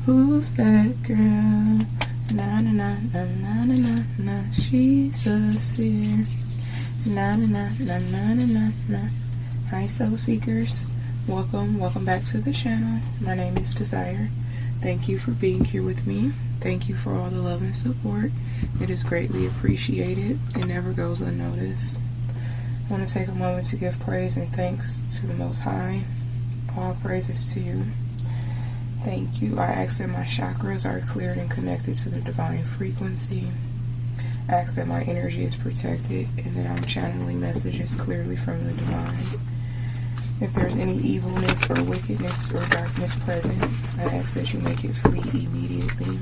Who's that girl? Na na na na na na na na. She's a seer. Na na na na na na na na. Hi soul seekers. Welcome back to the channel. My name is Desire. Thank you for being here with me. Thank you for all the love and support. It is greatly appreciated. It never goes unnoticed. I want to take a moment to give praise and thanks to the Most High. All praises to you. Thank you. I ask that my chakras are cleared and connected to the divine frequency. I ask that my energy is protected and that I'm channeling messages clearly from the divine. If there's any evilness or wickedness or darkness present, I ask that you make it flee immediately.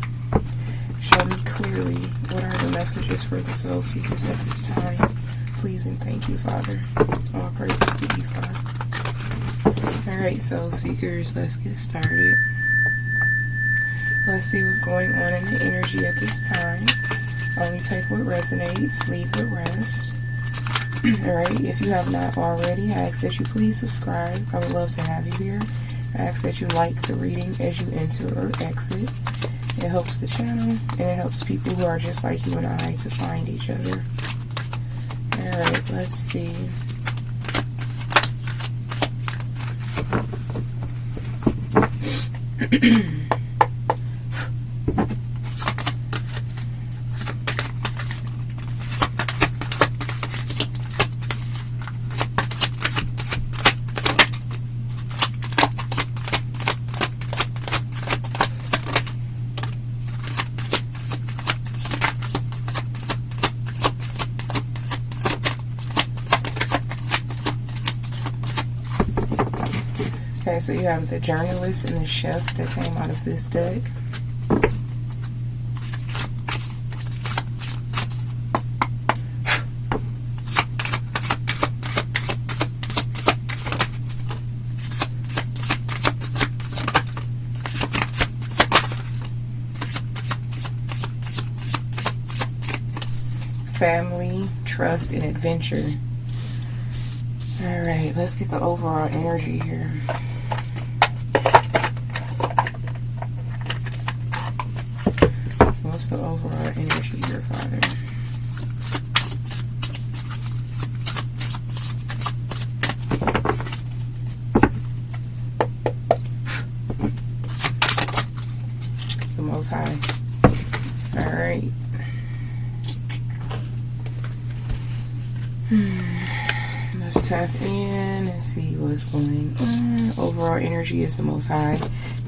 Show me clearly what are the messages for the soul seekers at this time. Please and thank you, Father. All praises to you, Father. Alright, soul seekers, let's get started. Let's see what's going on in the energy at this time. Only take what resonates, leave the rest. Alright, if you have not already, I ask that you please subscribe. I would love to have you here. I ask that you like the reading as you enter or exit. It helps the channel, and it helps people who are just like you and I to find each other. Alright, let's see. Okay, so you have the journalist and the chef that came out of this deck. Family, trust, and adventure. Alright, let's get the overall energy here. What's the overall energy here, Father? The Most High. Alright. Let's tap in and see what's going on. Overall energy is the Most High.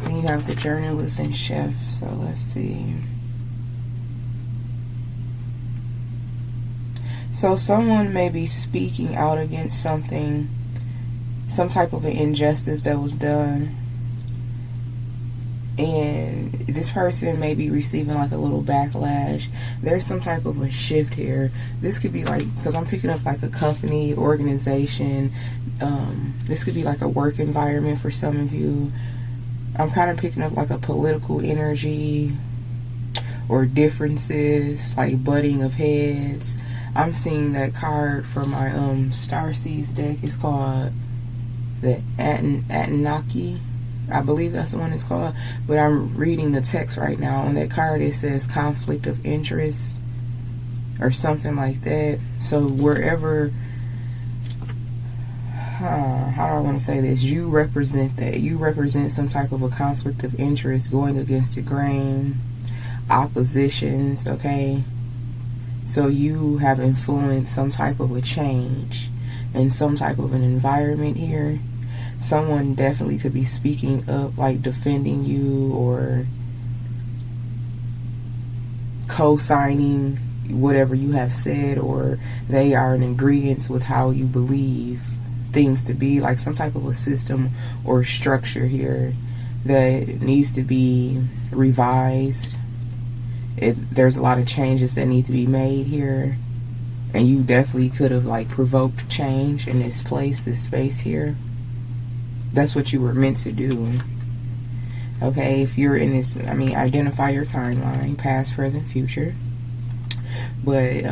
Then you have the journalist and chef. So let's see. So someone may be speaking out against something, some type of an injustice that was done. And this person may be receiving like a little backlash. There's some type of a shift here. This could be like, because I'm picking up like a company, organization. This could be like a work environment for some of you. I'm kind of picking up like a political energy or differences, like butting of heads. I'm seeing that card for my StarSeed deck. It's called the Anunnaki. I believe that's the one it's called. But I'm reading the text right now. On that card it says conflict of interest or something like that. So wherever, how do I want to say this? You represent that. You represent some type of a conflict of interest, going against the grain, oppositions, okay? So you have influenced some type of a change in some type of an environment here. Someone definitely could be speaking up, like defending you or co-signing whatever you have said, or they are in agreement with how you believe things to be, like some type of a system or structure here that needs to be revised. There's a lot of changes that need to be made here, and you definitely could have like provoked change in this place, this space here. That's what you were meant to do. Okay, if you're in this, I mean, identify your timeline, past, present, future. But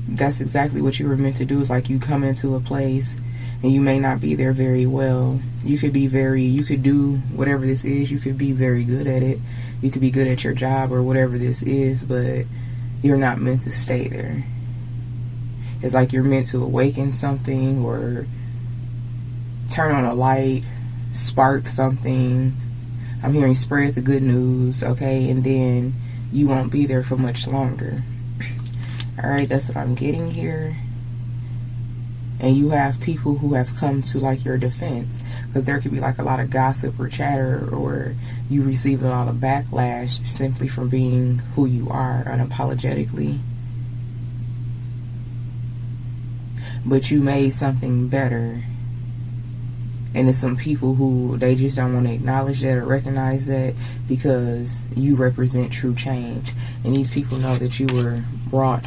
that's exactly what you were meant to do. Is like you come into a place and you may not be there very well. You could do whatever this is. You could be very good at it. You could be good at your job or whatever this is, but you're not meant to stay there. It's like you're meant to awaken something or turn on a light, spark something. I'm hearing spread the good news, okay? And then you won't be there for much longer. Alright, that's what I'm getting here. And you have people who have come to like your defense, because there could be like a lot of gossip or chatter, or you receive a lot of backlash simply from being who you are unapologetically. But you made something better. And there's some people who they just don't want to acknowledge that or recognize that, because you represent true change. And these people know that you were brought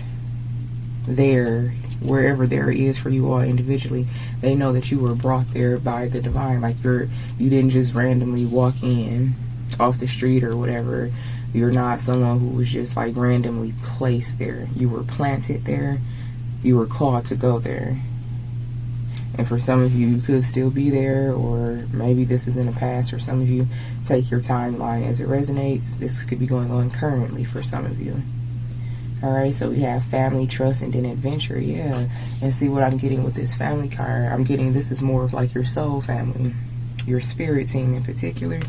there, wherever there is for you all individually. They know that you were brought there by the divine. Like you didn't just randomly walk in off the street or whatever. You're not someone who was just like randomly placed there. You were planted there. You were called to go there. And for some of you, you could still be there, or maybe this is in the past. For some of you, take your timeline as it resonates. This could be going on currently for some of you. Alright, so we have family, trust, and then adventure. Yeah. And see what I'm getting with this family card. I'm getting this is more of like your soul family, your spirit team in particular.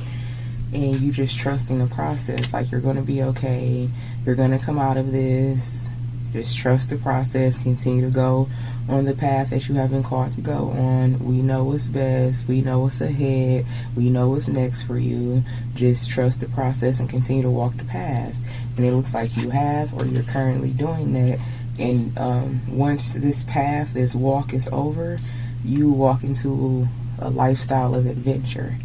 And you just trusting the process. Like you're going to be okay. You're going to come out of this. Just trust the process. Continue to go on the path that you have been called to go on. We know what's best. We know what's ahead. We know what's next for you. Just trust the process and continue to walk the path. And it looks like you have, or you're currently doing that. And once this path, this walk is over, you walk into a lifestyle of adventure.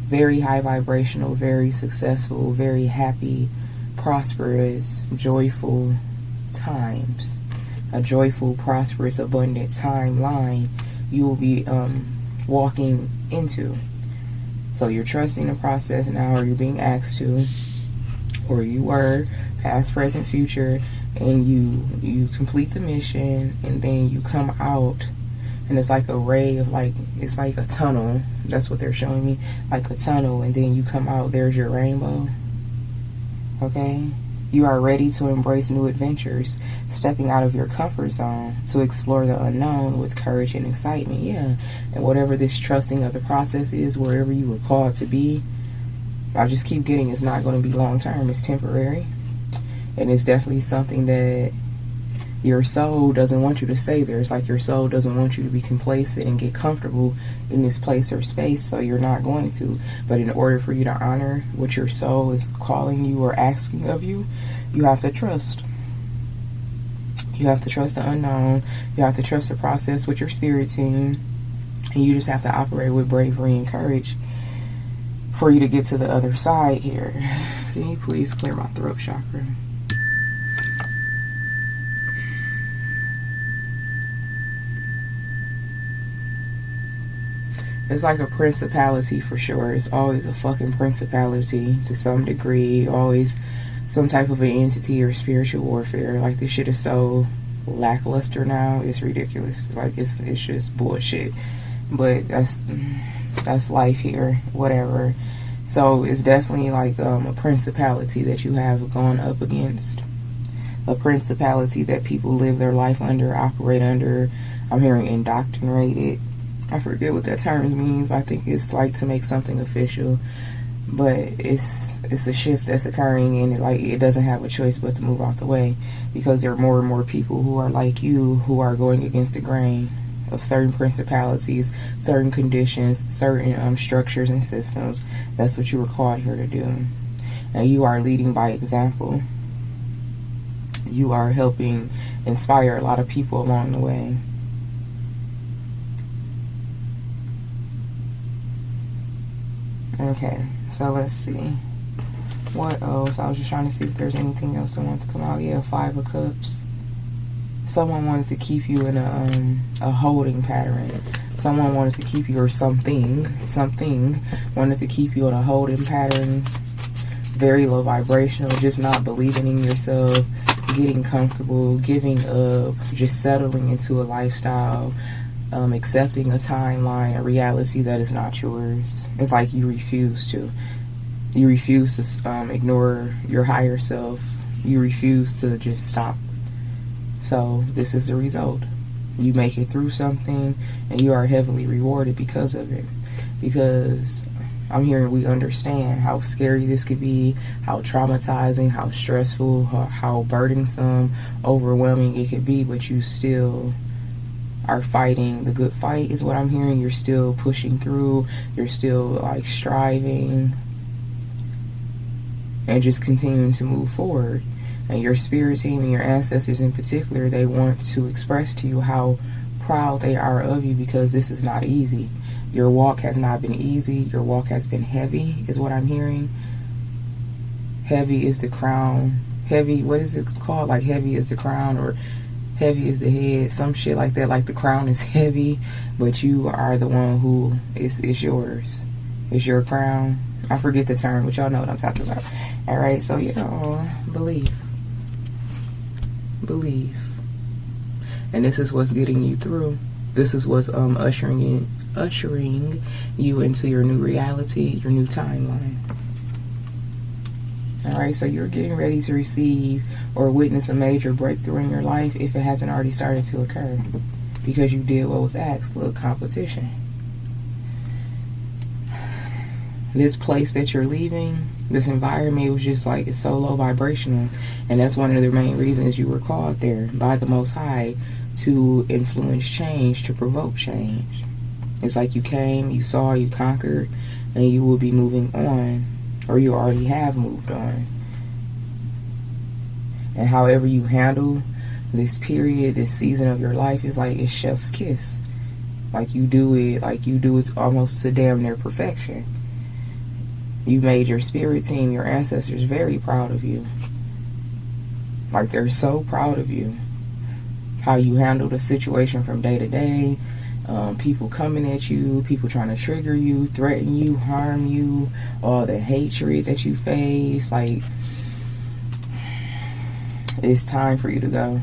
Very high vibrational, very successful, very happy, prosperous, joyful times. A joyful, prosperous, abundant timeline you will be walking into. So you're trusting the process now, or you're being asked to, or you were, past, present, future, and you complete the mission, and then you come out, and it's like a ray of like, it's like a tunnel. That's what they're showing me, like a tunnel, and then you come out, there's your rainbow. Okay? You are ready to embrace new adventures, stepping out of your comfort zone to explore the unknown with courage and excitement. Yeah. And whatever this trusting of the process is, wherever you were called to be, I just keep getting it's not going to be long term. It's temporary. And it's definitely something that your soul doesn't want you to stay there. It's like your soul doesn't want you to be complacent and get comfortable in this place or space, so you're not going to. But in order for you to honor what your soul is calling you or asking of you, you have to trust. You have to trust the unknown. You have to trust the process with your spirit team. And you just have to operate with bravery and courage for you to get to the other side here. Can you please clear my throat chakra? It's like a principality for sure. It's always a fucking principality to some degree. Always some type of an entity or spiritual warfare. Like this shit is so lackluster now. It's ridiculous. Like it's just bullshit. But that's life here. Whatever. So it's definitely like a principality that you have gone up against. A principality that people live their life under, operate under. I'm hearing indoctrinated. I forget what that term means, but I think it's like to make something official. But it's a shift that's occurring, and it doesn't have a choice but to move out the way, because there are more and more people who are like you, who are going against the grain of certain principalities, certain conditions, certain structures and systems. That's what you were called here to do. And you are leading by example. You are helping inspire a lot of people along the way. Okay, so let's see. What else? I was just trying to see if there's anything else I want to come out. Yeah, 5 of Cups. Someone wanted to keep you in a holding pattern. Someone wanted to keep you, or something wanted to keep you in a holding pattern. Very low vibrational, just not believing in yourself, getting comfortable, giving up, just settling into a lifestyle accepting a timeline, a reality that is not yours. It's like you refuse to. You refuse to ignore your higher self. You refuse to just stop. So this is the result. You make it through something and you are heavily rewarded because of it. Because I'm hearing we understand how scary this could be, how traumatizing, how stressful, how burdensome, overwhelming it could be, but you still are fighting the good fight is what I'm hearing. You're still pushing through. You're still like striving and just continuing to move forward. And your spirit team and your ancestors in particular, they want to express to you how proud they are of you, because this is not easy. Your walk has not been easy. Your walk has been heavy is what I'm hearing. Heavy is the crown. Heavy, what is it called? Like heavy is the crown, or heavy is the head, some shit like that. Like the crown is heavy, but you are the one who is yours. It's your crown. I forget the term, but y'all know what I'm talking about. All right, so believe. And this is what's getting you through. This is what's ushering you into your new reality, your new timeline. All right, so you're getting ready to receive or witness a major breakthrough in your life if it hasn't already started to occur, because you did what was asked. Little competition. This place that you're leaving, this environment, was just like, it's so low vibrational. And that's one of the main reasons you were called there by the Most High, to influence change, to provoke change. It's like you came, you saw, you conquered, and you will be moving on, or you already have moved on. And however you handle this period, this season of your life, is like it's chef's kiss. Like you do it almost to damn near perfection. You made your spirit team, your ancestors, very proud of you. Like they're so proud of you. How you handle the situation from day to day. People coming at you, people trying to trigger you, threaten you, harm you, all the hatred that you face. Like, it's time for you to go.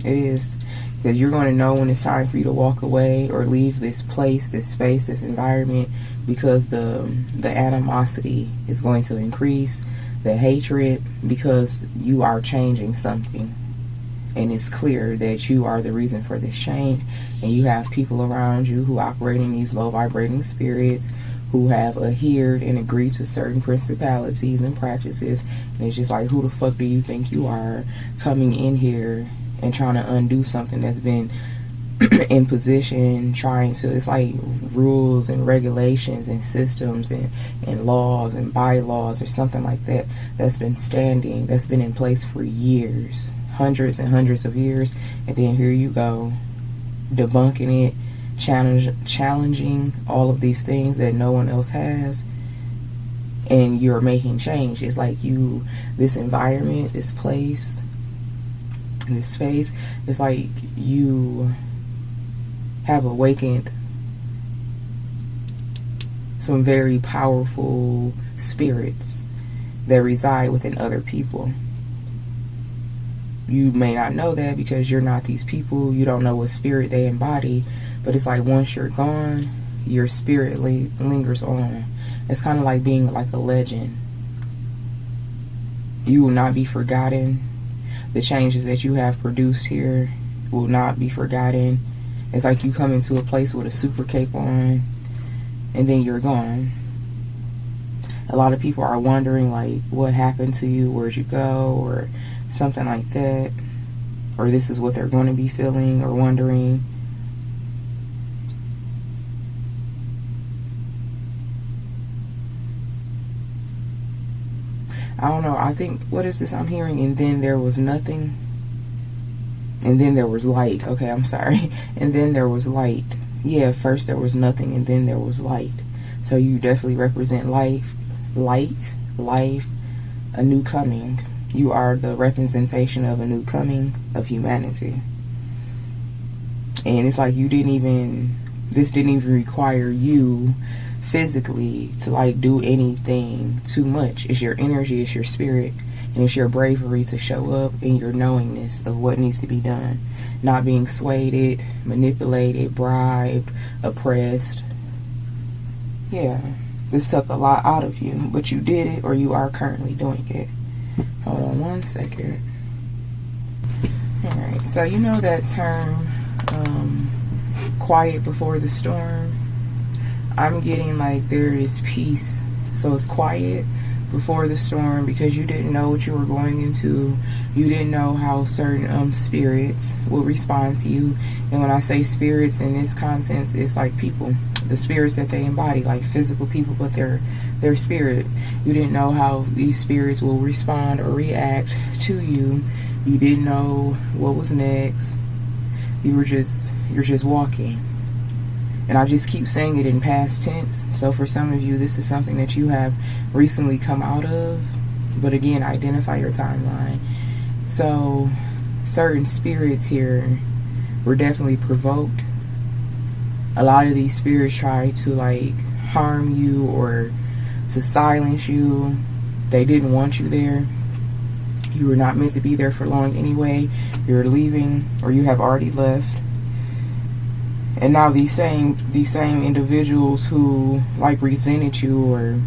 It is. Because you're going to know when it's time for you to walk away or leave this place, this space, this environment, because the animosity is going to increase, the hatred, because you are changing something. And it's clear that you are the reason for this change. And you have people around you who operate in these low vibrating spirits, who have adhered and agreed to certain principalities and practices. And it's just like, who the fuck do you think you are, coming in here and trying to undo something that's been in position, trying to, it's like rules and regulations and systems and laws and bylaws or something like that, that's been standing, that's been in place for years, hundreds and hundreds of years. And then here you go, debunking it, challenging all of these things that no one else has, and you're making change. It's like this environment, this place, this space, it's like you have awakened some very powerful spirits that reside within other people. You may not know that because you're not these people. You don't know what spirit they embody. But it's like once you're gone, your spirit lingers on. It's kind of like being like a legend. You will not be forgotten. The changes that you have produced here will not be forgotten. It's like you come into a place with a super cape on, and then you're gone. A lot of people are wondering, like, what happened to you? Where'd you go? Or something like that. Or this is what they're going to be feeling or wondering. I don't know. I think, what is this I'm hearing? And then there was nothing. And then there was light. Okay, I'm sorry. And then there was light. Yeah, first there was nothing, and then there was light. So you definitely represent life, light, life, a new coming. You are the representation of a new coming of humanity. And it's like this didn't even require you physically to like do anything too much. It's your energy, it's your spirit. And it's your bravery to show up and your knowingness of what needs to be done. Not being swayed, manipulated, bribed, oppressed. Yeah, this took a lot out of you, but you did it, or you are currently doing it. Hold on one second. Alright, so you know that term, quiet before the storm? I'm getting like there is peace. So it's quiet before the storm because you didn't know what you were going into. You didn't know how certain spirits will respond to you. And when I say spirits in this context, it's like people, the spirits that they embody, like physical people, but their spirit. You didn't know how these spirits will respond or react to you. You didn't know what was next. You're just walking. And I just keep saying it in past tense. So for some of you, this is something that you have recently come out of. But again, identify your timeline. So certain spirits here were definitely provoked. A lot of these spirits try to like harm you or to silence you. They didn't want you there. You were not meant to be there for long anyway. You're leaving, or you have already left. And now these same individuals who like resented you or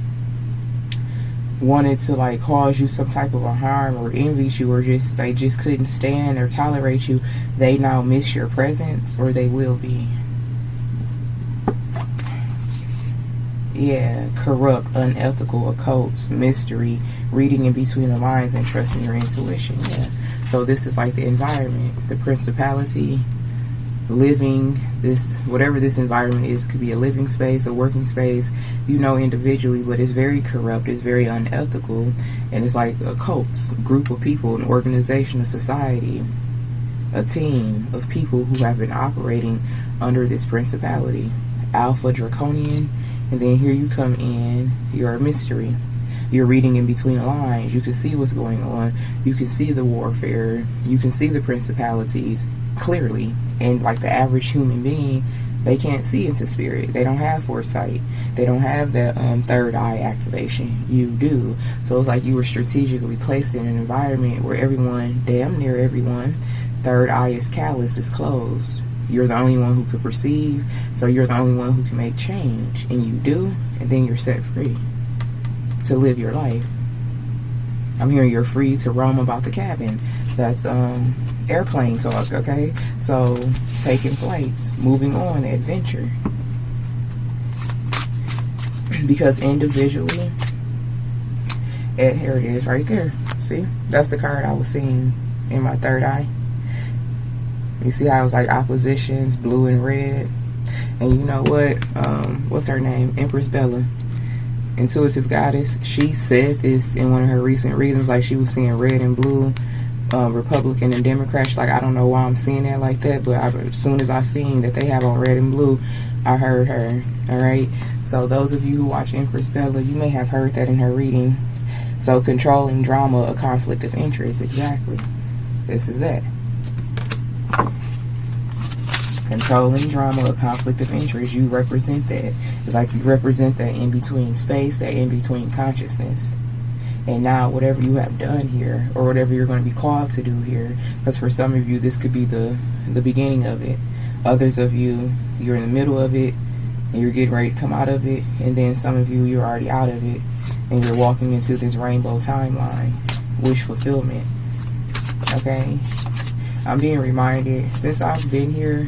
wanted to like cause you some type of a harm or envied you, or they just couldn't stand or tolerate you, they now miss your presence, or they will be. Yeah, corrupt, unethical, occults, mystery, reading in between the lines and trusting your intuition. Yeah. So this is like the environment, the principality, living this, whatever this environment is. It could be a living space, a working space, individually, but it's very corrupt, it's very unethical, and it's like a cult, group of people, an organization, a society, a team of people who have been operating under this principality, alpha, draconian. And then here you come in, you're a mystery. You're reading in between the lines. You can see what's going on. You can see the warfare. You can see the principalities clearly. And like the average human being, they can't see into spirit. They don't have foresight. They don't have that third eye activation. You do. So it's like you were strategically placed in an environment where everyone, damn near everyone, third eye is callous, is closed. You're the only one who could perceive, so you're the only one who can make change. And you do, and then you're set free to live your life. I'm hearing you're free to roam about the cabin. That's airplane talk, okay? So taking flights, moving on, adventure. Because individually, here it is right there. See? That's the card I was seeing in my third eye. You see how it was like oppositions, blue and red. And you know what? What's her name? Empress Bella, intuitive goddess. She said this in one of her recent readings, like she was seeing red and blue, Republican and Democrat. She's like, I don't know why I'm seeing that like that, but as soon as I seen that they have on red and blue, I heard her. All right. So those of you who watch Empress Bella, you may have heard that in her reading. So controlling drama, a conflict of interest. Exactly. This is that. Controlling drama, a conflict of interest. You represent that. It's like you represent that in between space, that in between consciousness. And now whatever you have done here, or whatever you're going to be called to do here, because for some of you this could be the beginning of it. Others of you, you're in the middle of it and you're getting ready to come out of it. And then some of you, you're already out of it and you're walking into this rainbow timeline, wish fulfillment. Okay, I'm being reminded, since I've been here,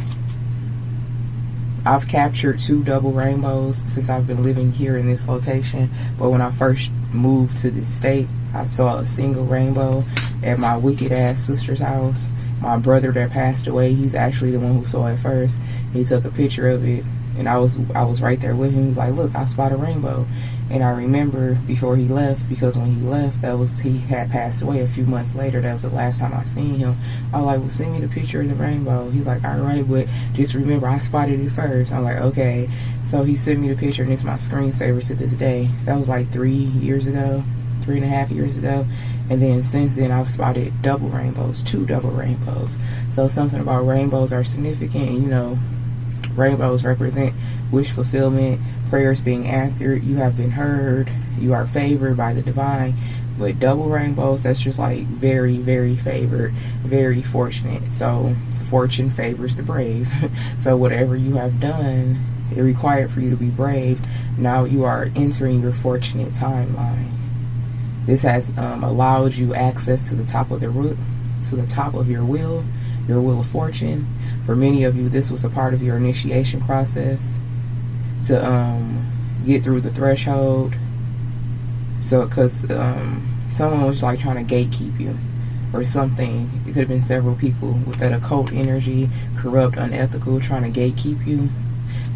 I've captured 2 double rainbows since I've been living here in this location. But when I first moved to this state, I saw a single rainbow at my wicked ass sister's house. My brother that passed away, he's actually the one who saw it first. He took a picture of it, and I was right there with him. He was like, look, I spot a rainbow. And I remember before he left, because when he left, he had passed away a few months later. That was the last time I seen him. I was like, well, send me the picture of the rainbow. He's like, all right, but just remember, I spotted it first. I'm like, okay. So he sent me the picture, and it's my screensaver to this day. That was like 3 years ago, 3.5 years ago. And then since then, I've spotted double rainbows, 2 double rainbows. So something about rainbows are significant. And, Rainbows represent wish fulfillment, prayers being answered, you have been heard, you are favored by the divine. But double rainbows, that's just like very, very favored, very fortunate. So fortune favors the brave. So whatever you have done, it required for you to be brave. Now you are entering your fortunate timeline. This has allowed you access to the top of the root, to the top of your wheel of fortune. For many of you, this was a part of your initiation process to get through the threshold. So, because someone was like trying to gatekeep you or something. It could have been several people with that occult energy, corrupt, unethical, trying to gatekeep you.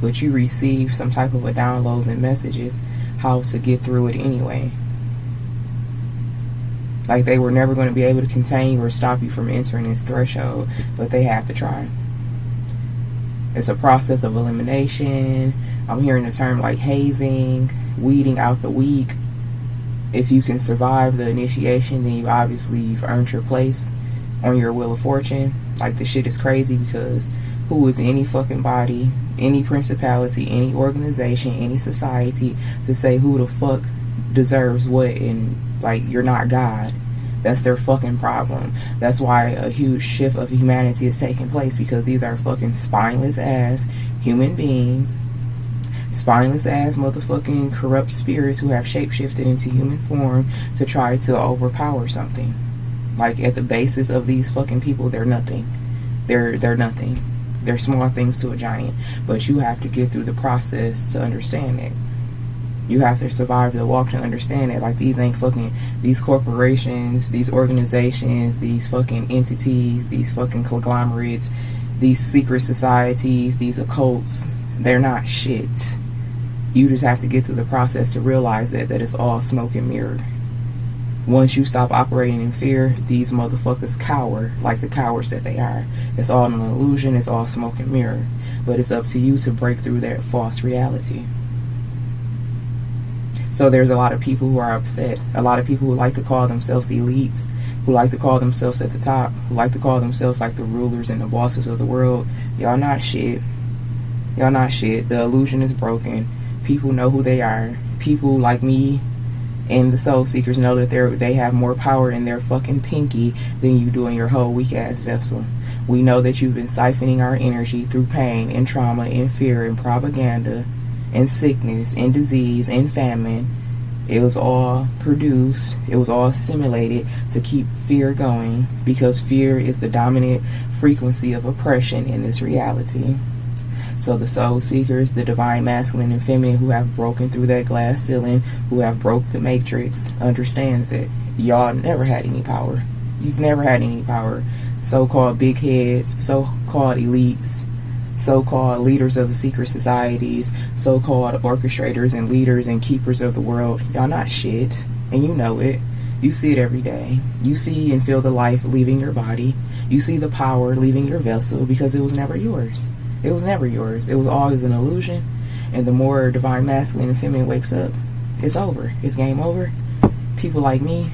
But you received some type of a downloads and messages how to get through it anyway. Like they were never going to be able to contain you or stop you from entering this threshold, but they have to try. It's a process of elimination. I'm hearing the term like hazing, weeding out the weak. If you can survive the initiation, then you've earned your place on your wheel of fortune. Like, the shit is crazy because who is any fucking body, any principality, any organization, any society to say who the fuck deserves what? And like, you're not God. That's their fucking problem. That's why a huge shift of humanity is taking place, because these are fucking spineless ass human beings, spineless ass motherfucking corrupt spirits who have shapeshifted into human form to try to overpower something. Like, at the basis of these fucking people, they're nothing. They're nothing. They're small things to a giant. But you have to get through the process to understand it. You have to survive the walk to understand it. Like, these ain't fucking, these corporations, these organizations, these fucking entities, these fucking conglomerates, these secret societies, these occults, they're not shit. You just have to get through the process to realize that it's all smoke and mirror. Once you stop operating in fear, these motherfuckers cower like the cowards that they are. It's all an illusion, it's all smoke and mirror. But it's up to you to break through that false reality. So there's a lot of people who are upset. A lot of people who like to call themselves elites, who like to call themselves at the top, who like to call themselves like the rulers and the bosses of the world. Y'all not shit. Y'all not shit. The illusion is broken. People know who they are. People like me and the soul seekers know that they have more power in their fucking pinky than you do in your whole weak ass vessel. We know that you've been siphoning our energy through pain and trauma and fear and propaganda and sickness and disease and famine. It was all produced, it was all simulated to keep fear going, because fear is the dominant frequency of oppression in this reality. So the soul seekers, the divine masculine and feminine who have broken through that glass ceiling, who have broke the matrix, understands that y'all never had any power. You've never had any power. So-called big heads, so-called elites, so-called leaders of the secret societies, so-called orchestrators and leaders and keepers of the world. Y'all not shit, and you know it. You see it every day. You see and feel the life leaving your body. You see the power leaving your vessel, because it was never yours. It was never yours. It was always an illusion. And the more divine masculine and feminine wakes up, it's over. It's game over. People like me,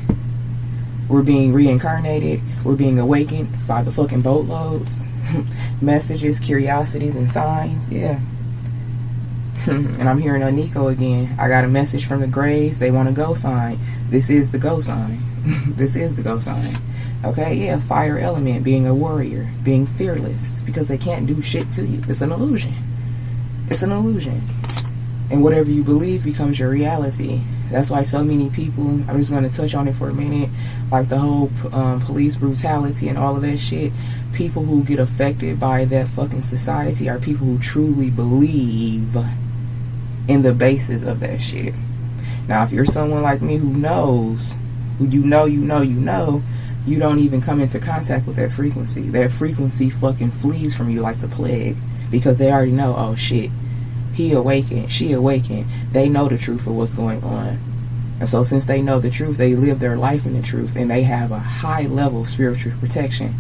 we're being reincarnated. We're being awakened by the fucking boatloads. Messages, curiosities, and signs. Yeah. And I'm hearing a Nico again. I got a message from the Grays. They want a go sign. This is the go sign. This is the go sign. Okay, yeah, fire element, being a warrior, being fearless, because they can't do shit to you. It's an illusion. It's an illusion. And whatever you believe becomes your reality. That's why so many people, I'm just going to touch on it for a minute, like the whole police brutality and all of that shit. People who get affected by that fucking society are people who truly believe in the basis of that shit. Now, if you're someone like me who knows, who you know, you don't even come into contact with that frequency. That frequency fucking flees from you like the plague, because they already know, oh shit, he awakened, she awakened. They know the truth of what's going on. And so since they know the truth, they live their life in the truth, and they have a high level of spiritual protection.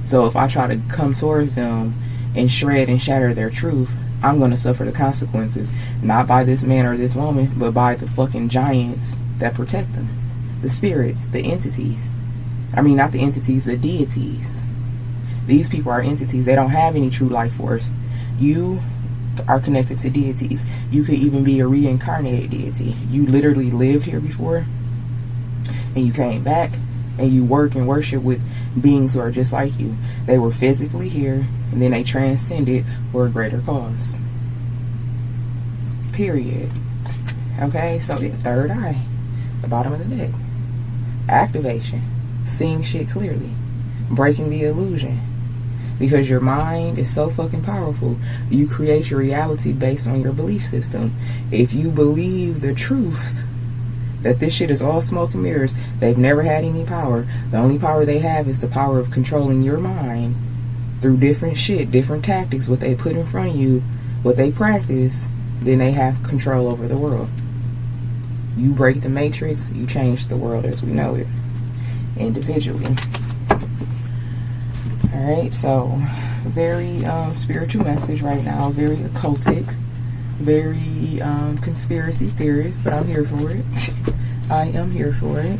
So if I try to come towards them and shred and shatter their truth, I'm going to suffer the consequences, not by this man or this woman, but by the fucking giants that protect them. The spirits, the entities. I mean, not the entities, the deities. These people are entities. They don't have any true life force. You are connected to deities. You could even be a reincarnated deity. You literally lived here before, and you came back, and you work and worship with beings who are just like you. They were physically here, and then they transcended for a greater cause. Period. Okay, so the third eye, the bottom of the deck. Activation. Seeing shit clearly. Breaking the illusion. Because your mind is so fucking powerful. You create your reality based on your belief system. If you believe the truth that this shit is all smoke and mirrors, they've never had any power. The only power they have is the power of controlling your mind through different shit, different tactics, what they put in front of you, what they practice, then they have control over the world. You break the matrix, you change the world as we know it, individually. Alright, so very spiritual message right now, very occultic, very conspiracy theorist, but I'm here for it. I am here for it.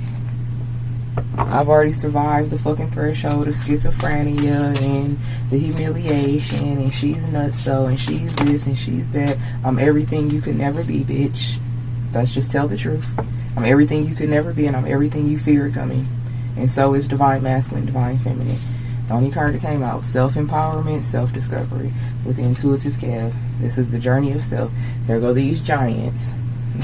I've already survived the fucking threshold of schizophrenia and the humiliation, and she's nutso, and she's this and she's that. I'm everything you could never be, bitch. Let's just tell the truth. I'm everything you could never be, and I'm everything you fear coming. And so is divine masculine, divine feminine. The only card that came out, self-empowerment, self-discovery with the intuitive Kev. This is the journey of self. There go these giants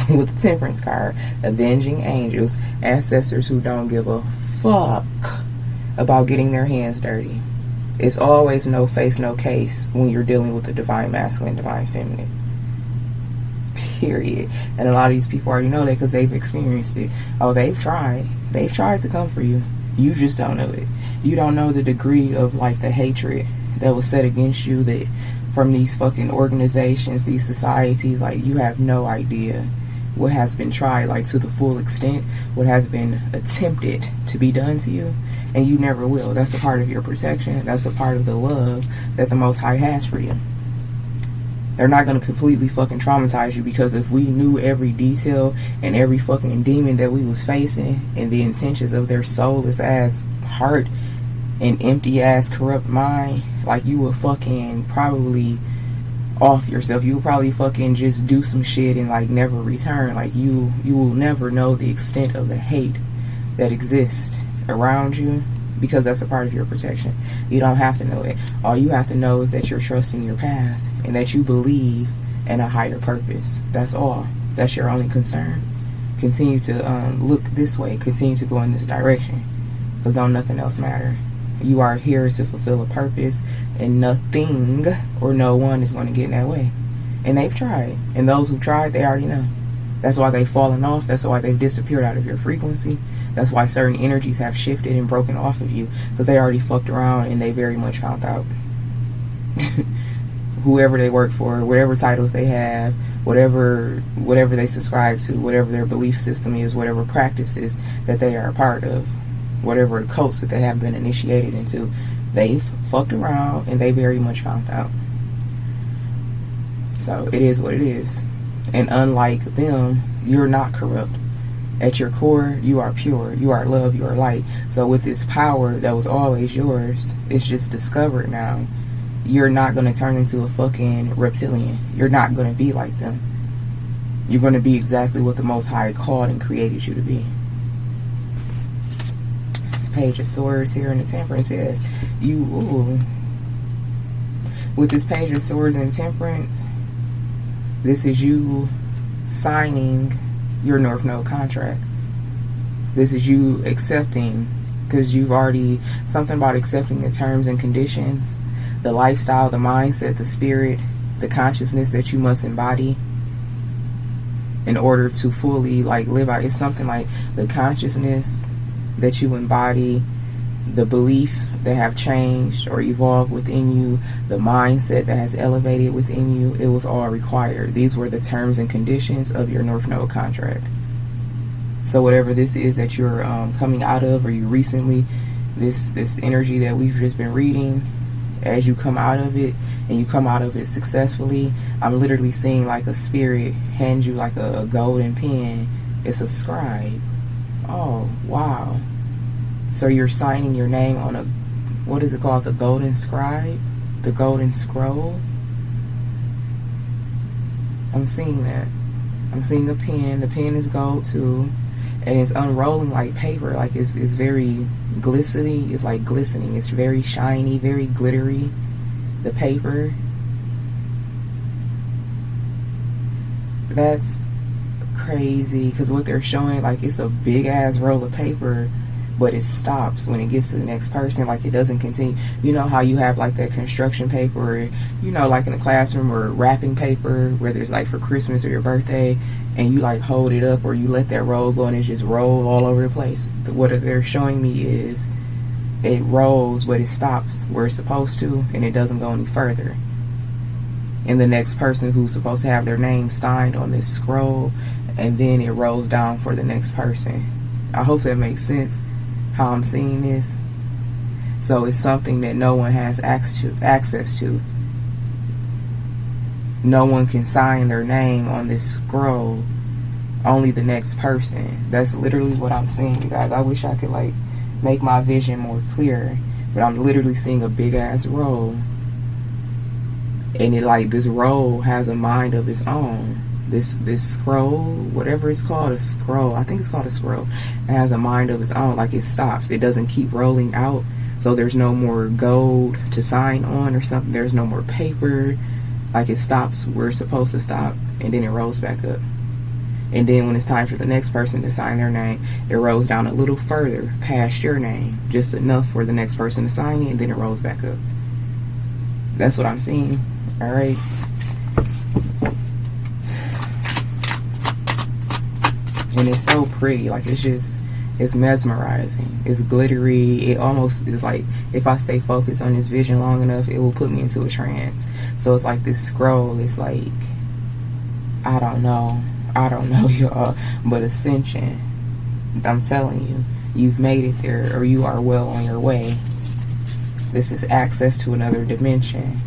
with the temperance card, avenging angels, ancestors who don't give a fuck about getting their hands dirty. It's always no face, no case when you're dealing with the divine masculine, divine feminine. Period. And a lot of these people already know that because they've experienced it. Oh, they've tried to come for you. You just don't know it. You don't know the degree of like the hatred that was set against you that from these fucking organizations, these societies. Like, you have no idea what has been tried, like, to the full extent, what has been attempted to be done to you, and you never will. That's a part of your protection. That's a part of the love that the Most High has for you. They're not going to completely fucking traumatize you, because if we knew every detail and every fucking demon that we was facing and the intentions of their soulless ass heart and empty ass corrupt mind, like, you would fucking probably off yourself. You would probably fucking just do some shit and like never return. Like, you will never know the extent of the hate that exists around you, because that's a part of your protection. You don't have to know it. All you have to know is that you're trusting your path and that you believe in a higher purpose. That's all. That's your only concern. Continue to look this way. Continue to go in this direction, because don't nothing else matter. You are here to fulfill a purpose, and nothing or no one is going to get in that way. And they've tried. And those who tried, they already know. That's why they've fallen off. That's why they've disappeared out of your frequency. That's why certain energies have shifted and broken off of you, because they already fucked around and they very much found out. Whoever they work for, whatever titles they have, whatever they subscribe to, whatever their belief system is, whatever practices that they are a part of, whatever cults that they have been initiated into, they've fucked around and they very much found out. So it is what it is. And unlike them, you're not corrupt. At your core, you are pure. You are love. You are light. So with this power that was always yours, it's just discovered now. You're not going to turn into a fucking reptilian. You're not going to be like them. You're going to be exactly what the Most High called and created you to be. Page of Swords here in the Temperance says, with this Page of Swords and Temperance, this is you signing your North Node contract. This is you accepting, because you've already, something about accepting the terms and conditions, the lifestyle, the mindset, the spirit, the consciousness that you must embody in order to fully like live out. It's something like the consciousness that you embody, the beliefs that have changed or evolved within you, the mindset that has elevated within you. It was all required. These were the terms and conditions of your North Node contract. So whatever this is that you're coming out of, or you recently, this energy that we've just been reading, as you come out of it and you come out of it successfully, I'm literally seeing like a spirit hand you like a golden pen. It's a scribe. Oh, wow. So you're signing your name on a, what is it called? The golden scribe? The golden scroll? I'm seeing that. I'm seeing a pen. The pen is gold too, and it's unrolling like paper. Like it's very glistening. It's like glistening. It's very shiny, very glittery. The paper. That's crazy, because what they're showing, like, it's a big ass roll of paper, but it stops when it gets to the next person. Like, it doesn't continue. You know how you have like that construction paper, or, you know, like in a classroom, or wrapping paper, whether it's like for Christmas or your birthday, and you like hold it up, or you let that roll go and it just roll all over the place. What they're showing me is it rolls, but it stops where it's supposed to, and it doesn't go any further. And the next person who's supposed to have their name signed on this scroll, and then it rolls down for the next person. I hope that makes sense how I'm seeing this. So it's something that no one has access to. No one can sign their name on this scroll, only the next person. That's literally what I'm seeing, you guys. I wish I could like make my vision more clear, but I'm literally seeing a big ass roll. And it, like, this roll has a mind of its own. This scroll, whatever it's called, a scroll. I think it's called a scroll. It has a mind of its own. Like, it stops. It doesn't keep rolling out. So there's no more gold to sign on or something. There's no more paper. Like, it stops where it's supposed to stop, and then it rolls back up. And then when it's time for the next person to sign their name, it rolls down a little further past your name, just enough for the next person to sign it, and then it rolls back up. That's what I'm seeing. All right. And it's so pretty. Like, it's mesmerizing. It's glittery. It almost is like, if I stay focused on this vision long enough, it will put me into a trance. So it's like this scroll. It's like, I don't know, y'all, but ascension. I'm telling you, you've made it there, or you are well on your way. This is access to another dimension.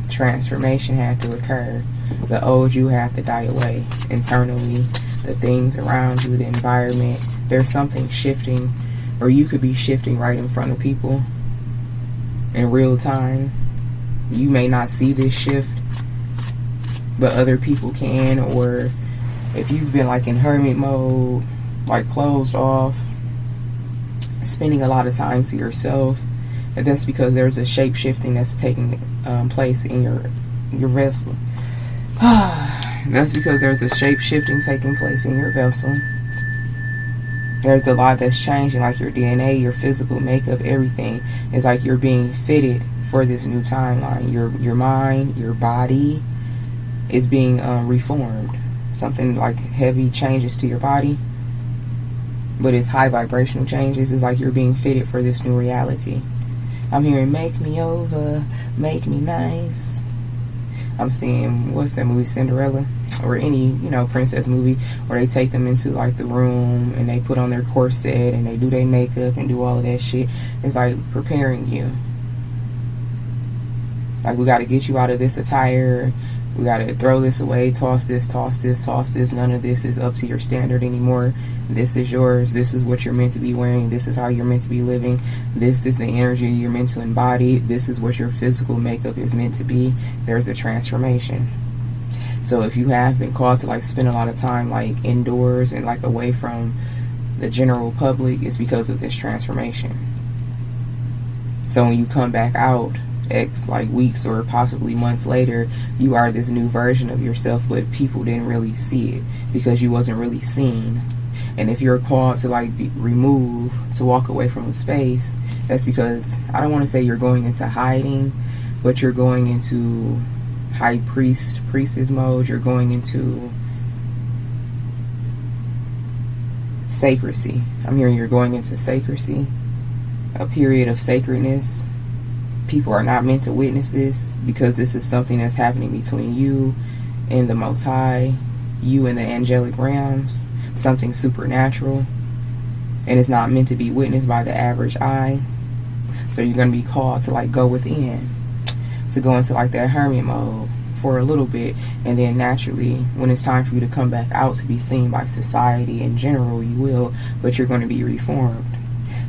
Transformation had to occur. The old you had to die away internally. The things around you, the environment, there's something shifting, or you could be shifting right in front of people in real time. You may not see this shift, but other people can. Or if you've been like in hermit mode, like closed off, spending a lot of time to yourself, and that's because there's a shape shifting that's taking place in your vessel. That's because there's a shape shifting taking place in your vessel. There's a lot that's changing, like your DNA, your physical makeup, everything. It's like you're being fitted for this new timeline. Your mind, your body is being reformed. Something like heavy changes to your body, but it's high vibrational changes. It's like you're being fitted for this new reality. I'm hearing make me over, make me nice. I'm seeing, what's that movie, Cinderella, or any, you know, princess movie, where they take them into like the room and they put on their corset and they do their makeup and do all of that shit. It's like preparing you. Like, we got to get you out of this attire. We got to throw this away, toss this, toss this, toss this. None of this is up to your standard anymore. This is yours. This is what you're meant to be wearing. This is how you're meant to be living. This is the energy you're meant to embody. This is what your physical makeup is meant to be. There's a transformation. So if you have been called to like spend a lot of time like indoors and like away from the general public, it's because of this transformation. So when you come back out X like weeks or possibly months later, you are this new version of yourself, but people didn't really see it because you wasn't really seen. And if you're called to like be removed, to walk away from a space, that's because, I don't want to say you're going into hiding, but you're going into high priestess mode. You're going into sacredcy. I'm hearing you're going into sacredcy, a period of sacredness. People are not meant to witness this because this is something that's happening between you and the Most High, you and the angelic realms, something supernatural, and it's not meant to be witnessed by the average eye. So you're going to be called to like go within, to go into like that hermit mode for a little bit, and then naturally when it's time for you to come back out to be seen by society in general, you will, but you're going to be reformed.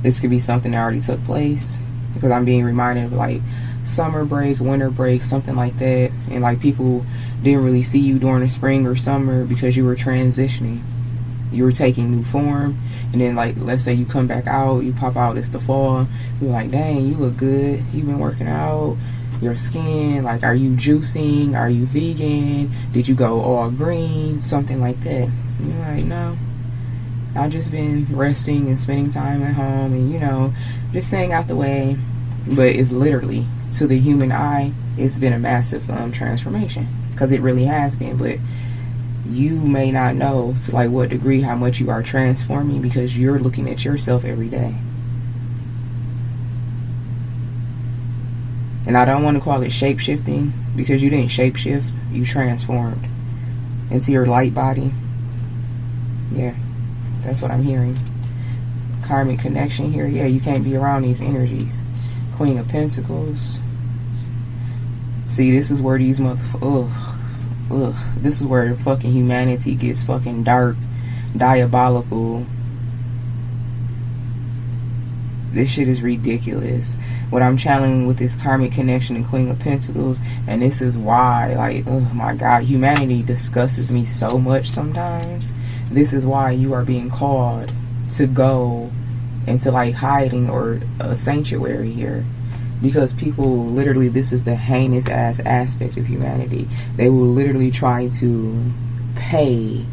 This could be something that already took place, because I'm being reminded of like summer break, winter break, something like that, and like people didn't really see you during the spring or summer because you were transitioning. You were taking new form, and then like let's say you come back out, you pop out, it's the fall, you're like, dang, you look good, you've been working out, your skin, like, are you juicing, are you vegan, did you go all green, something like that. And you're like, no, I've just been resting and spending time at home and, you know, just staying out the way. But it's literally, to the human eye, it's been a massive transformation, because it really has been. But you may not know to like what degree how much you are transforming, because you're looking at yourself every day. And I don't want to call it shape-shifting, because you didn't shape-shift, you transformed into your light body. Yeah, that's what I'm hearing. Karmic connection here. Yeah, you can't be around these energies. Queen of Pentacles. See, this is where these this is where fucking humanity gets fucking dark, diabolical. This shit is ridiculous. What I'm channeling with this karmic connection and Queen of Pentacles, and this is why, like, oh my God, humanity disgusts me so much sometimes. This is why you are being called to go into like hiding or a sanctuary here. Because people literally, this is the heinous ass aspect of humanity. They will literally try to pay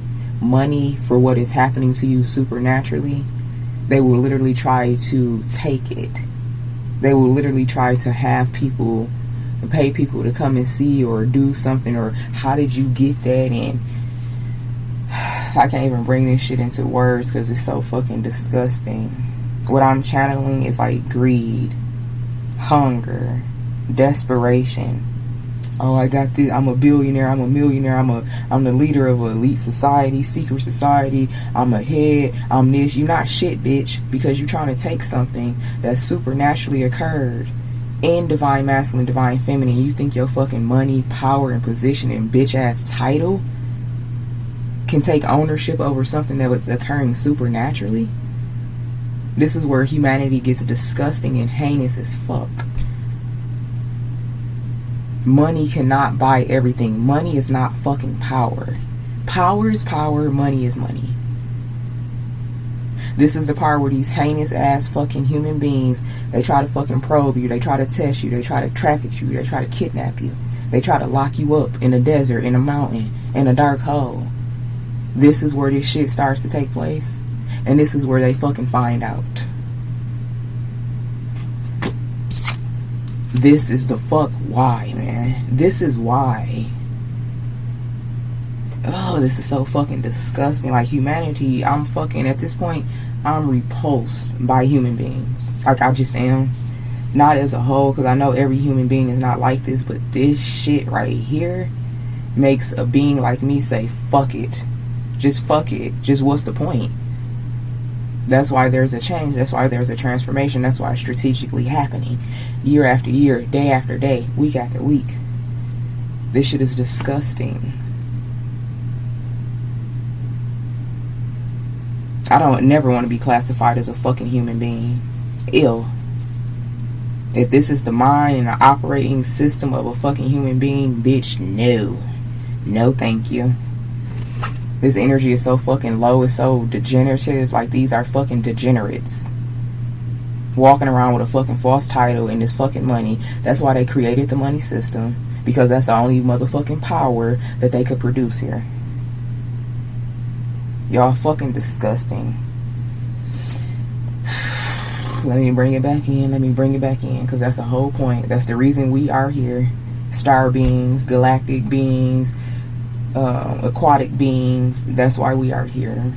money for what is happening to you supernaturally. They will literally try to take it. They will literally try to have people, pay people to come and see or do something, or how did you get that in? I can't even bring this shit into words because it's so fucking disgusting. What I'm channeling is like greed, hunger, desperation. Oh, I got this, I'm a billionaire, I'm a millionaire, I'm the leader of an elite society, secret society, I'm a head, I'm this. You're not shit, bitch, because you're trying to take something that supernaturally occurred in divine masculine, divine feminine. You think your fucking money, power, and position and bitch ass title can take ownership over something that was occurring supernaturally? This is where humanity gets disgusting and heinous as fuck. Money cannot buy everything. Money is not fucking power. Power is power. Money is money. This is the part where these heinous ass fucking human beings, they try to fucking probe you. They try to test you. They try to traffic you. They try to kidnap you. They try to lock you up in a desert, in a mountain, in a dark hole. This is where this shit starts to take place. And this is where they fucking find out. This is the fuck why, man. This is why. Oh, this is so fucking disgusting. Like, humanity, I'm fucking, at this point, I'm repulsed by human beings. Like, I just am. Not as a whole, because I know every human being is not like this, but this shit right here makes a being like me say, fuck it. Just fuck it. Just what's the point? That's why there's a change. That's why there's a transformation. That's why it's strategically happening. Year after year, day after day, week after week. This shit is disgusting. I don't never want to be classified as a fucking human being. Ill. If this is the mind and the operating system of a fucking human being, bitch, no. No, thank you. This energy is so fucking low, it's so degenerative. Like, these are fucking degenerates. Walking around with a fucking false title and this fucking money. That's why they created the money system. Because that's the only motherfucking power that they could produce here. Y'all fucking disgusting. Let me bring it back in. Let me bring it back in. Because that's the whole point. That's the reason we are here. Star beings, galactic beings, aquatic beings. That's why we are here.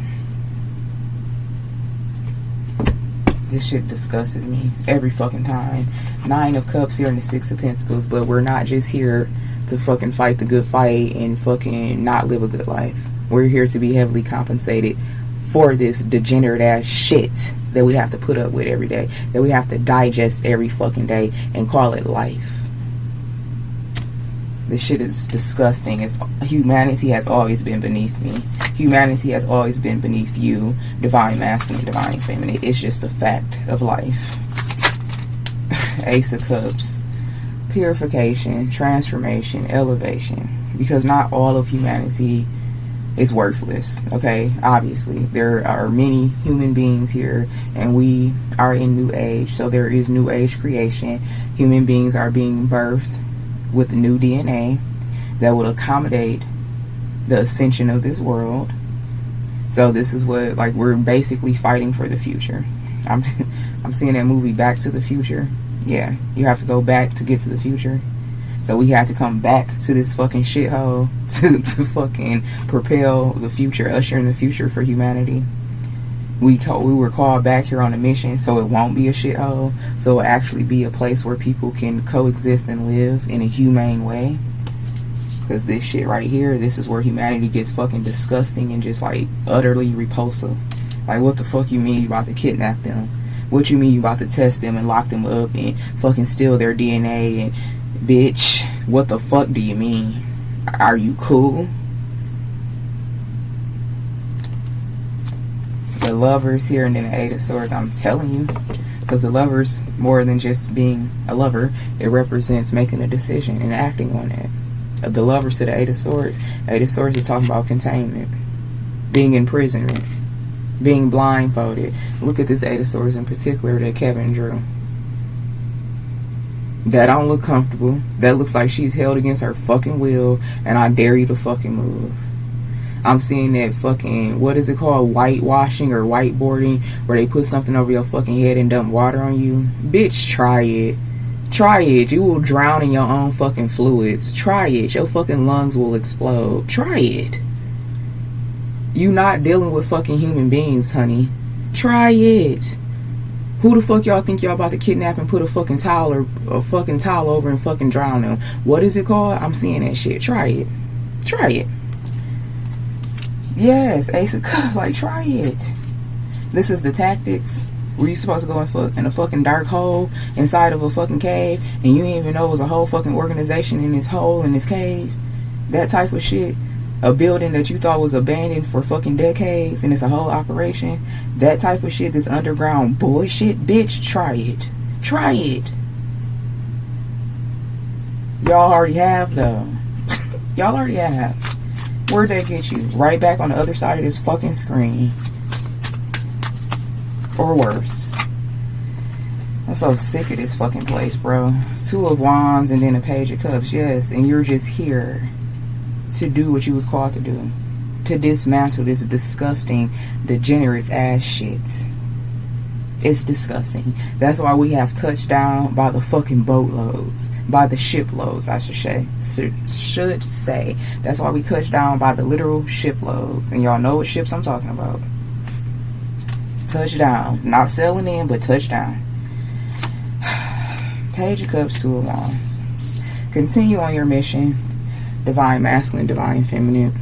This shit disgusts me every fucking time. 9 of Cups here and the 6 of Pentacles. But we're not just here to fucking fight the good fight and fucking not live a good life. We're here to be heavily compensated for this degenerate ass shit that we have to put up with every day, that we have to digest every fucking day and call it life. This shit is disgusting. Humanity has always been beneath me. Humanity has always been beneath you, divine masculine, divine feminine. It's just a fact of life. Ace of Cups. purification, transformation, elevation. Because not all of humanity is worthless, okay? Obviously, there are many human beings here, and we are in new age, so there is new age creation. Human beings are being birthed with new DNA that would accommodate the ascension of this world. So this is what, like, we're basically fighting for the future. I'm seeing that movie Back to the Future. Yeah, you have to go back to get to the future. So we had to come back to this fucking shithole to fucking propel the future, usher in the future for humanity. We were called back here on a mission so it won't be a shithole. So it'll actually be a place where people can coexist and live in a humane way. Because this shit right here, this is where humanity gets fucking disgusting and just like utterly repulsive. Like, what the fuck you mean you about to kidnap them? What you mean you about to test them and lock them up and fucking steal their DNA? And bitch, what the fuck do you mean? Are you cool? The Lovers here, and then the Eight of Swords. I'm telling you, because the Lovers, more than just being a lover, it represents making a decision and acting on it. The Lovers to the Eight of Swords. Eight of Swords is talking about containment, being imprisonment, being blindfolded. Look at this Eight of Swords in particular that Kevin drew. That don't look comfortable. That looks like she's held against her fucking will, and I dare you to fucking move. I'm seeing that fucking, what is it called, whitewashing or whiteboarding, where they put something over your fucking head and dump water on you. Bitch, try it. Try it. You will drown in your own fucking fluids. Try it. Your fucking lungs will explode. Try it. You not dealing with fucking human beings, honey. Try it. Who the fuck y'all think y'all about to kidnap and put a fucking towel or a fucking towel over and fucking drown them? What is it called? I'm seeing that shit. Try it. Try it. Yes, Ace of Cups. Like, try it. This is the tactics. Were you supposed to go in a fucking dark hole inside of a fucking cave, and you didn't even know it was a whole fucking organization in this hole in this cave? That type of shit. A building that you thought was abandoned for fucking decades, and it's a whole operation. That type of shit, this underground bullshit, bitch, try it. Try it. Y'all already have, though. Y'all already have. Where'd that get you? Right back on the other side of this fucking screen. Or worse. I'm so sick of this fucking place, bro. Two of Wands and then a Page of Cups. Yes, and you're just here to do what you was called to do. To dismantle this disgusting, degenerate ass shit. It's disgusting. That's why we have touched down by the fucking boatloads. By the shiploads, I should say. That's why we touched down by the literal shiploads. And y'all know what ships I'm talking about. Touchdown. Not selling in, but touchdown. Page of Cups, Two of Wands. Continue on your mission. Divine Masculine, Divine Feminine.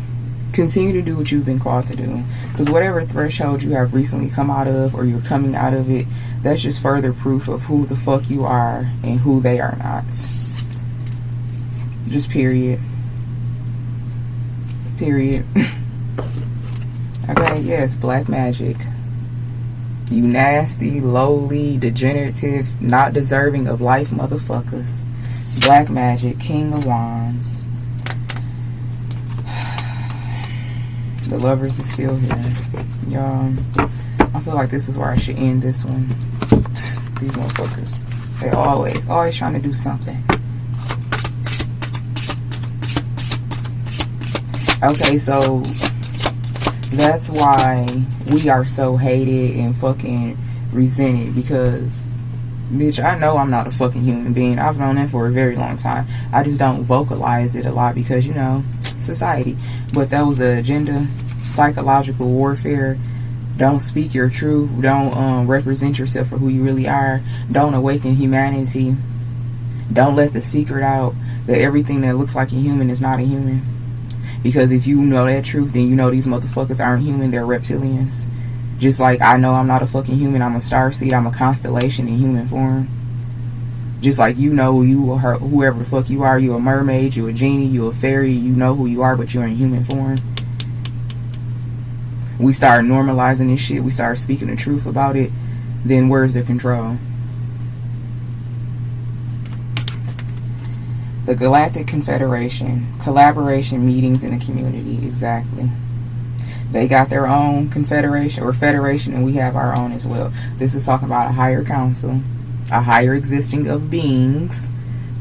Continue to do what you've been called to do. Because whatever threshold you have recently come out of, or you're coming out of it, that's just further proof of who the fuck you are and who they are not. Just period. Period. Okay, yes, black magic. You nasty, lowly, degenerative, not deserving of life motherfuckers. Black magic, King of Wands. The Lovers is still here. Y'all, I feel like this is where I should end this one. These motherfuckers. They always trying to do something. Okay, so that's why we are so hated and fucking resented. Because, bitch, I know I'm not a fucking human being. I've known that for a very long time. I just don't vocalize it a lot because, you know, society. But that was the agenda. Psychological warfare. Don't speak your truth. Don't represent yourself for who you really are. Don't awaken humanity. Don't let the secret out that everything that looks like a human is not a human. Because if you know that truth, then you know these motherfuckers aren't human. They're reptilians. Just like I know I'm not a fucking human. I'm a starseed. I'm a constellation in human form. Just like you know you or whoever the fuck you are. You a mermaid. You a genie. You a fairy. You know who you are, but you're in human form. We start normalizing this shit. We start speaking the truth about it. Then where's the control? The Galactic Confederation. Collaboration meetings in the community. Exactly. They got their own confederation or federation, and we have our own as well. This is talking about a higher council, a higher existing of beings,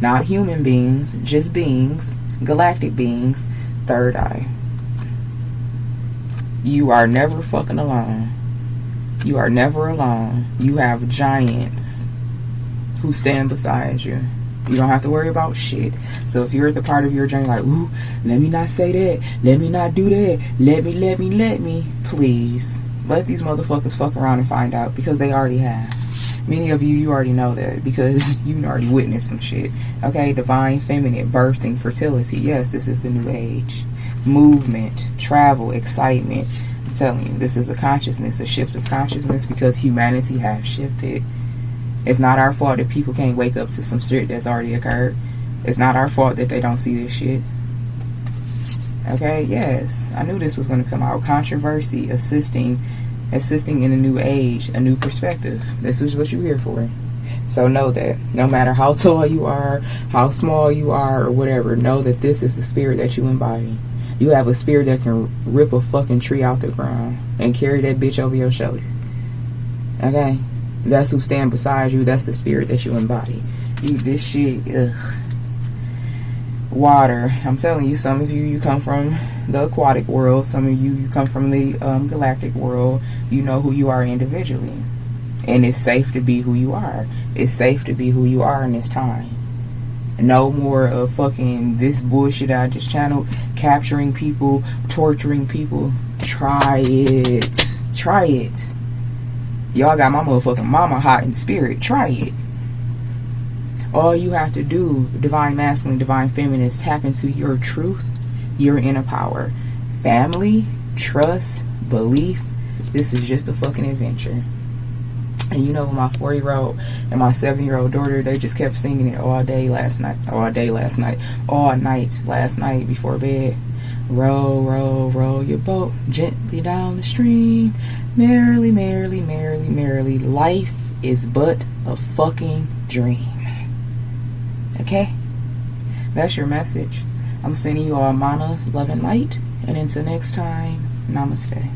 not human beings, just beings, galactic beings, third eye. You are never fucking alone. You are never alone. You have giants who stand beside you. You don't have to worry about shit. So if you're at the part of your journey like, ooh, let me not say that, let me not do that, let me, please, let these motherfuckers fuck around and find out, because they already have. Many of you, you already know that, because you already witnessed some shit. Okay, divine feminine, birthing, fertility. Yes, this is the new age. Movement, travel, excitement. I'm telling you, this is a consciousness, a shift of consciousness, because humanity has shifted. It's not our fault that people can't wake up to some shit that's already occurred. It's not our fault that they don't see this shit. Okay, yes. I knew this was going to come out. Controversy, assisting in a new age, a new perspective. This is what you're here for. So know that. No matter how tall you are, how small you are, or whatever, know that this is the spirit that you embody. You have a spirit that can rip a fucking tree out the ground and carry that bitch over your shoulder. Okay? That's who stand beside you. That's the spirit that you embody. This shit, ugh. Water. I'm telling you, some of you, you come from the aquatic world. Some of you, you come from the galactic world. You know who you are individually. And it's safe to be who you are. It's safe to be who you are in this time. No more of fucking this bullshit I just channeled. Capturing people, torturing people. Try it. Try it. Y'all got my motherfucking mama hot in spirit. Try it. All you have to do, divine masculine, divine feminine, is tap into your truth, your inner power. Family, trust, belief. This is just a fucking adventure. And you know, my 4-year-old and my 7-year-old daughter, they just kept singing it all night last night before bed. Row, row, row your boat gently down the stream. Merrily, merrily, merrily, merrily. Life is but a fucking dream. Okay? That's your message. I'm sending you all mana, love, and light. And until next time, namaste.